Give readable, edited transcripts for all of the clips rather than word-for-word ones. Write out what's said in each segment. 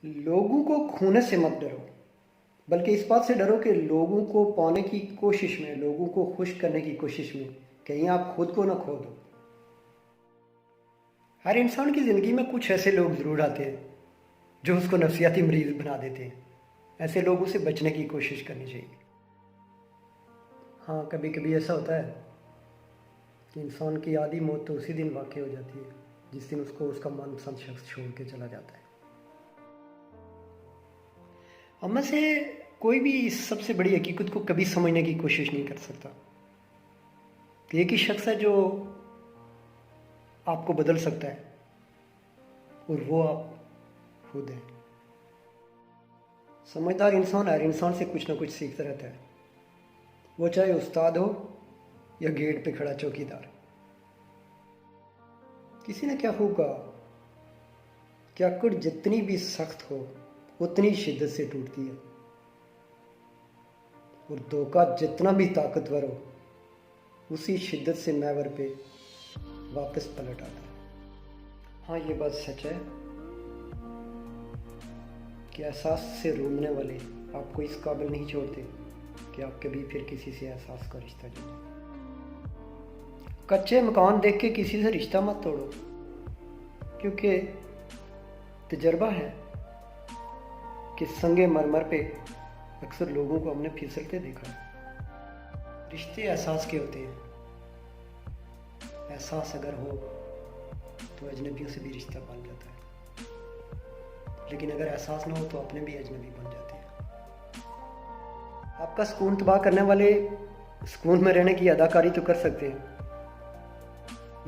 लोगों को खोने से मत डरो, बल्कि इस बात से डरो कि लोगों को पाने की कोशिश में, लोगों को खुश करने की कोशिश में कहीं आप खुद को ना खो दो। हर इंसान की ज़िंदगी में कुछ ऐसे लोग ज़रूर आते हैं जो उसको नफसियाती मरीज़ बना देते हैं। ऐसे लोगों से बचने की कोशिश करनी चाहिए। हाँ, कभी कभी ऐसा होता है कि इंसान की आधी मौत तो उसी दिन वाक़ई हो जाती है जिस दिन उसको उसका मनपसंद शख्स छोड़ के चला जाता है। हम में से कोई भी इस सबसे बड़ी हकीकत को कभी समझने की कोशिश नहीं कर सकता कि एक ही शख्स है जो आपको बदल सकता है और वो आप खुद हैं। समझदार इंसान हर इंसान से कुछ ना कुछ सीखता रहता है, वो चाहे उस्ताद हो या गेट पे खड़ा चौकीदार। किसी ने क्या खूब कहा कि अकड़ जितनी भी सख्त हो उतनी शिद्दत से टूटती है और धोखा जितना भी ताकतवर हो उसी शिद्दत से महवर पे वापस पलट आता है। हाँ, ये बात सच है कि एहसास से रोने वाले आपको इस काबिल नहीं छोड़ते कि आप कभी फिर किसी से एहसास का रिश्ता जोड़ो। कच्चे मकान देख के किसी से रिश्ता मत तोड़ो, क्योंकि तजर्बा है कि संगे मरमर पे अक्सर लोगों को हमने फिसलते देखा है। रिश्ते एहसास के होते हैं। एहसास अगर हो तो अजनबियों से भी रिश्ता बन जाता है, लेकिन अगर एहसास ना हो तो अपने भी अजनबी बन जाते हैं। आपका सुकून तबाह करने वाले सुकून में रहने की अदाकारी तो कर सकते हैं,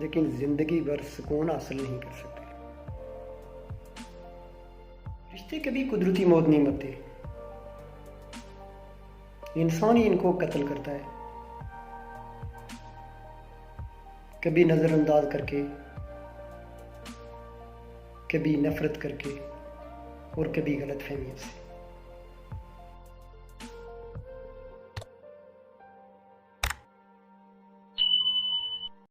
लेकिन जिंदगी भर सुकून हासिल नहीं कर सकते। रिश्ते कभी कुदरती मौत नहीं मरते, इंसान ही इनको कत्ल करता है, कभी नज़रअंदाज करके, कभी नफरत करके और कभी गलत फहमियों से।